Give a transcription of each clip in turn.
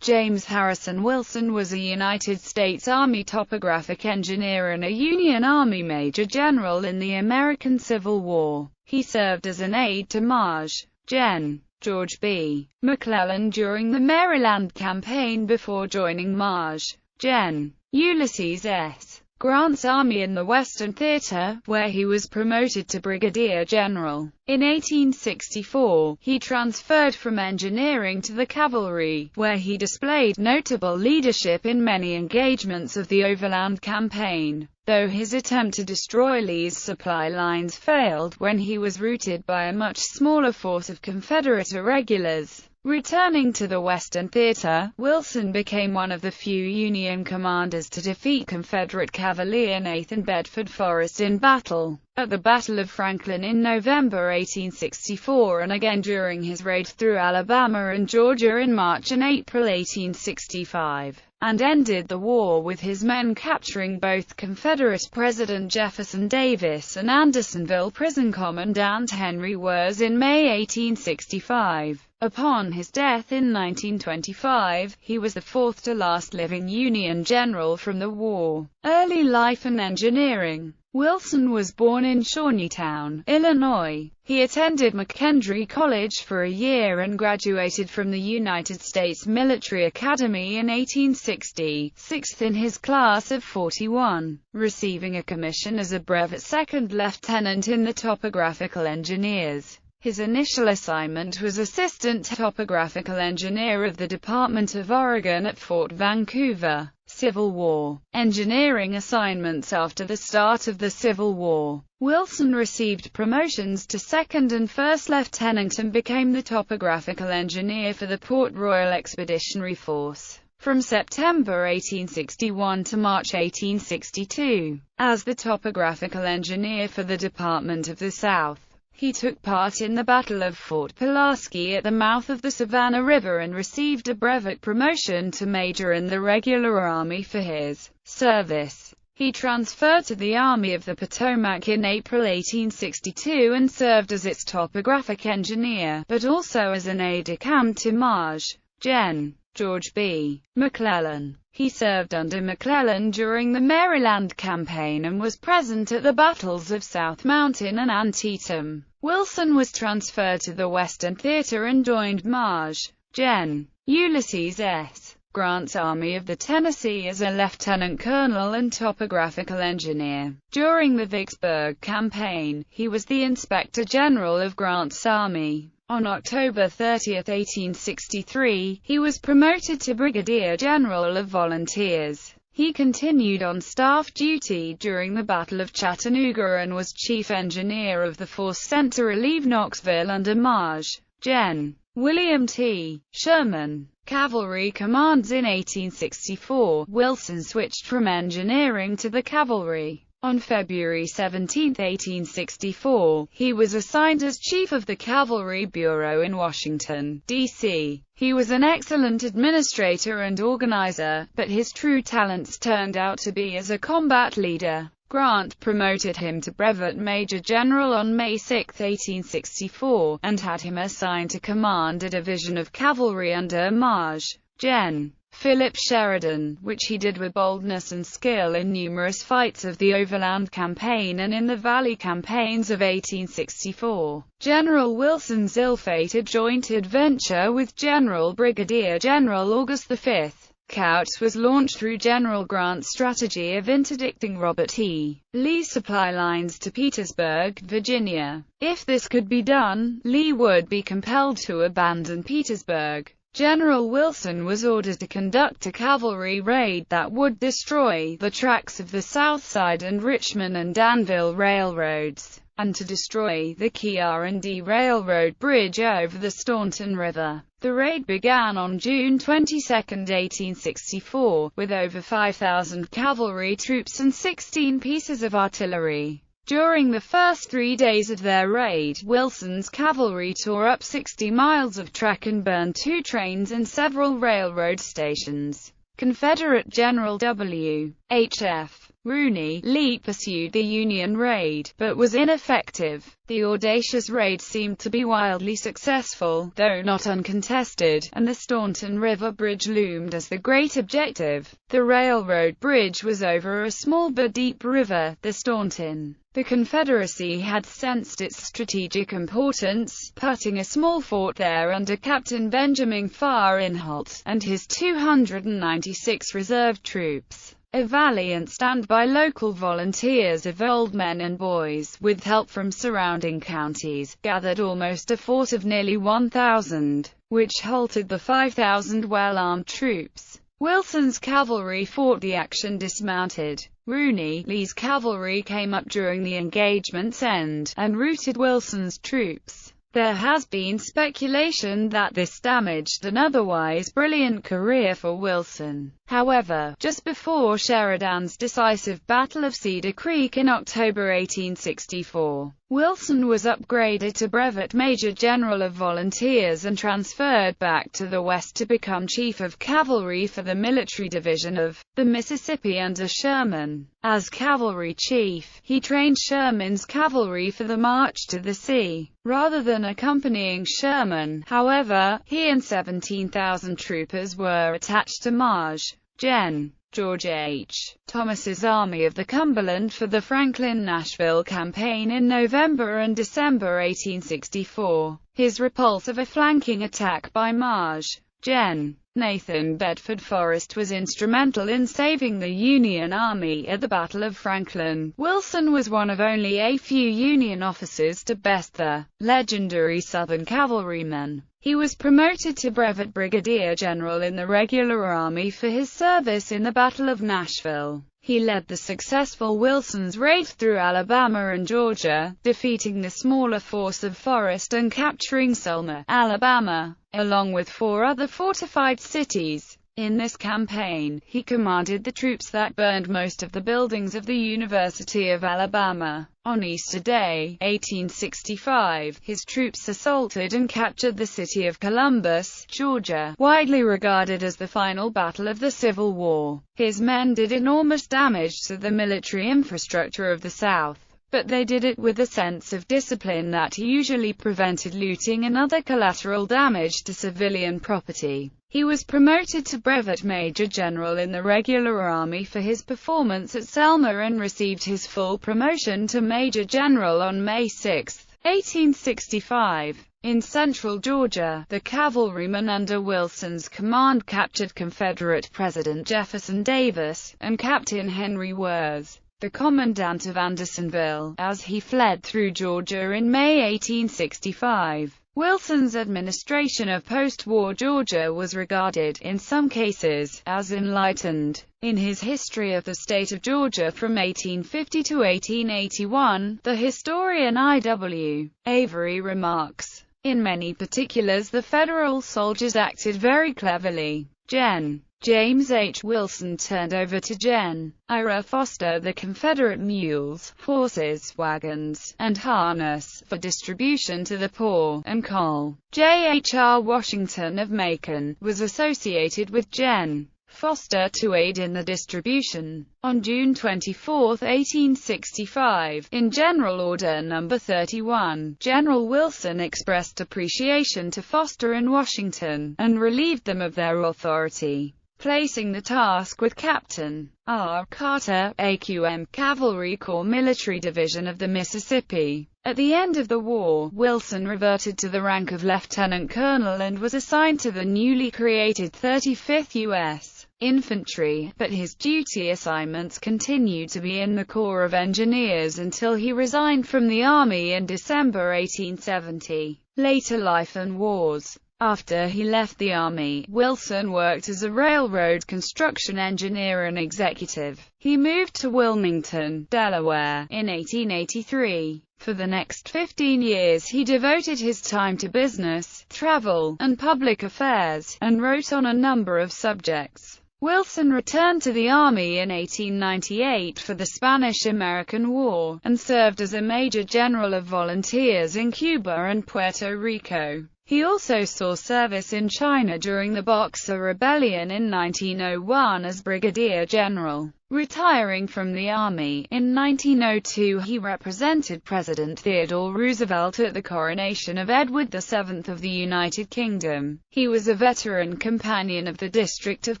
James Harrison Wilson was a United States Army topographic engineer and a Union Army Major General in the American Civil War. He served as an aide to Maj. Gen. George B. McClellan during the Maryland campaign before joining Maj. Gen. Ulysses S. Grant's army in the Western Theater, where he was promoted to brigadier general. In 1864, he transferred from engineering to the cavalry, where he displayed notable leadership in many engagements of the Overland Campaign, though his attempt to destroy Lee's supply lines failed when he was routed by a much smaller force of Confederate irregulars. Returning to the Western Theater, Wilson became one of the few Union commanders to defeat Confederate Cavalier Nathan Bedford Forrest in battle, at the Battle of Franklin in November 1864 and again during his raid through Alabama and Georgia in March and April 1865, and ended the war with his men capturing both Confederate President Jefferson Davis and Andersonville Prison Commandant Henry Wurz in May 1865. Upon his death in 1925, he was the fourth to last living Union general from the war. Early life and engineering. Wilson was born in Shawneetown, Illinois. He attended McKendree College for a year and graduated from the United States Military Academy in 1860, sixth in his class of 41, receiving a commission as a brevet second lieutenant in the Topographical Engineers. His initial assignment was Assistant Topographical Engineer of the Department of Oregon at Fort Vancouver. Civil War. Engineering assignments. After the start of the Civil War, Wilson received promotions to second and first lieutenant and became the topographical engineer for the Port Royal Expeditionary Force from September 1861 to March 1862. As the topographical engineer for the Department of the South, he took part in the Battle of Fort Pulaski at the mouth of the Savannah River and received a brevet promotion to major in the regular army for his service. He transferred to the Army of the Potomac in April 1862 and served as its topographic engineer, but also as an aide-de-camp to Maj. Gen. George B. McClellan. He served under McClellan during the Maryland campaign and was present at the battles of South Mountain and Antietam. Wilson was transferred to the Western Theater and joined Maj. Gen. Ulysses S. Grant's Army of the Tennessee as a lieutenant colonel and topographical engineer. During the Vicksburg campaign, he was the Inspector General of Grant's army. On October 30, 1863, he was promoted to Brigadier General of Volunteers. He continued on staff duty during the Battle of Chattanooga and was chief engineer of the force sent to relieve Knoxville under Maj. Gen. William T. Sherman. Cavalry Commands. In 1864, Wilson switched from engineering to the cavalry. On February 17, 1864, he was assigned as Chief of the Cavalry Bureau in Washington, D.C. He was an excellent administrator and organizer, but his true talents turned out to be as a combat leader. Grant promoted him to Brevet Major General on May 6, 1864, and had him assigned to command a division of cavalry under Maj. Gen. Philip Sheridan, which he did with boldness and skill in numerous fights of the Overland Campaign and in the Valley Campaigns of 1864. General Wilson's ill-fated joint adventure with General Brigadier General August 5. Couch was launched through General Grant's strategy of interdicting Robert E. Lee's supply lines to Petersburg, Virginia. If this could be done, Lee would be compelled to abandon Petersburg. General Wilson was ordered to conduct a cavalry raid that would destroy the tracks of the South Side and Richmond and Danville railroads, and to destroy the key R&D Railroad bridge over the Staunton River. The raid began on June 22, 1864, with over 5,000 cavalry troops and 16 pieces of artillery. During the first 3 days of their raid, Wilson's cavalry tore up 60 miles of track and burned 2 trains and several railroad stations. Confederate General W. H. F. Rooney, Lee pursued the Union raid, but was ineffective. The audacious raid seemed to be wildly successful, though not uncontested, and the Staunton River Bridge loomed as the great objective. The railroad bridge was over a small but deep river, the Staunton. The Confederacy had sensed its strategic importance, putting a small fort there under Captain Benjamin Farinholt, and his 296 reserve troops. A valiant stand by local volunteers of old men and boys, with help from surrounding counties, gathered almost a fort of nearly 1,000, which halted the 5,000 well-armed troops. Wilson's cavalry fought the action dismounted. Rooney, Lee's cavalry came up during the engagement's end, and routed Wilson's troops. There has been speculation that this damaged an otherwise brilliant career for Wilson. However, just before Sheridan's decisive Battle of Cedar Creek in October 1864, Wilson was upgraded to Brevet Major General of Volunteers and transferred back to the West to become Chief of Cavalry for the Military Division of the Mississippi under Sherman. As cavalry chief, he trained Sherman's cavalry for the march to the sea. Rather than accompanying Sherman, however, he and 17,000 troopers were attached to Maj. Gen. George H. Thomas's Army of the Cumberland for the Franklin-Nashville campaign in November and December 1864. His repulse of a flanking attack by Maj. Gen. Nathan Bedford Forrest was instrumental in saving the Union Army at the Battle of Franklin. Wilson was one of only a few Union officers to best the legendary Southern cavalryman. He was promoted to Brevet Brigadier General in the regular army for his service in the Battle of Nashville. He led the successful Wilson's raid through Alabama and Georgia, defeating the smaller force of Forrest and capturing Selma, Alabama, along with 4 other fortified cities. In this campaign, he commanded the troops that burned most of the buildings of the University of Alabama. On Easter Day, 1865, his troops assaulted and captured the city of Columbus, Georgia, widely regarded as the final battle of the Civil War. His men did enormous damage to the military infrastructure of the South, but they did it with a sense of discipline that usually prevented looting and other collateral damage to civilian property. He was promoted to Brevet Major General in the regular army for his performance at Selma and received his full promotion to Major General on May 6, 1865. In central Georgia, the cavalrymen under Wilson's command captured Confederate President Jefferson Davis and Captain Henry Wirz, the commandant of Andersonville, as he fled through Georgia in May 1865. Wilson's administration of post-war Georgia was regarded, in some cases, as enlightened. In his History of the State of Georgia from 1850 to 1881, the historian I.W. Avery remarks, "In many particulars the Federal soldiers acted very cleverly. Gen. James H. Wilson turned over to Gen. Ira Foster the Confederate mules, horses, wagons, and harness, for distribution to the poor, and Col. J. H. R. Washington of Macon was associated with Gen. Foster to aid in the distribution." On June 24, 1865, in General Order No. 31, General Wilson expressed appreciation to Foster and Washington, and relieved them of their authority, placing the task with Captain R. Carter, AQM, Cavalry Corps Military Division of the Mississippi. At the end of the war, Wilson reverted to the rank of lieutenant colonel and was assigned to the newly created 35th U.S. Infantry, but his duty assignments continued to be in the Corps of Engineers until he resigned from the Army in December 1870. Later life and wars. After he left the Army, Wilson worked as a railroad construction engineer and executive. He moved to Wilmington, Delaware, in 1883. For the next 15 years he devoted his time to business, travel, and public affairs, and wrote on a number of subjects. Wilson returned to the Army in 1898 for the Spanish-American War, and served as a Major General of Volunteers in Cuba and Puerto Rico. He also saw service in China during the Boxer Rebellion in 1901 as Brigadier General. Retiring from the Army, in 1902 he represented President Theodore Roosevelt at the coronation of Edward VII of the United Kingdom. He was a veteran companion of the District of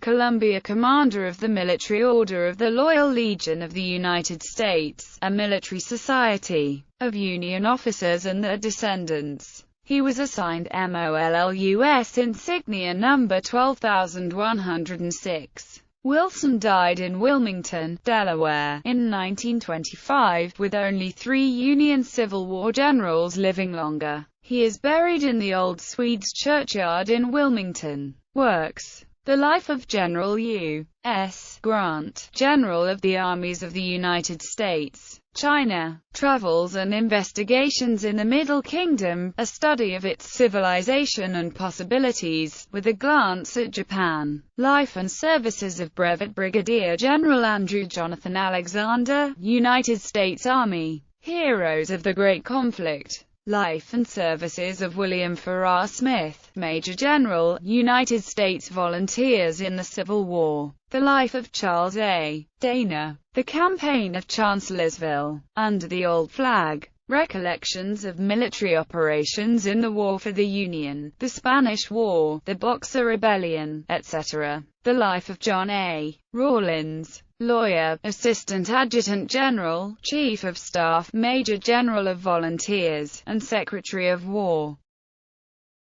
Columbia, commander of the Military Order of the Loyal Legion of the United States, a military society of Union officers and their descendants. He was assigned MOLLUS insignia number 12106. Wilson died in Wilmington, Delaware, in 1925, with only 3 Union Civil War generals living longer. He is buried in the Old Swedes Churchyard in Wilmington. Works: The Life of General U.S. Grant, General of the Armies of the United States. China. Travels and Investigations in the Middle Kingdom, a study of its civilization and possibilities, with a glance at Japan. Life and Services of Brevet Brigadier General Andrew Jonathan Alexander, United States Army. Heroes of the Great Conflict. Life and Services of William Farrar Smith, Major General, United States Volunteers in the Civil War. The Life of Charles A. Dana. The Campaign of Chancellorsville, Under the Old Flag. Recollections of Military Operations in the War for the Union, the Spanish War, the Boxer Rebellion, etc. The Life of John A. Rawlins. Lawyer, Assistant Adjutant General, Chief of Staff, Major General of Volunteers, and Secretary of War.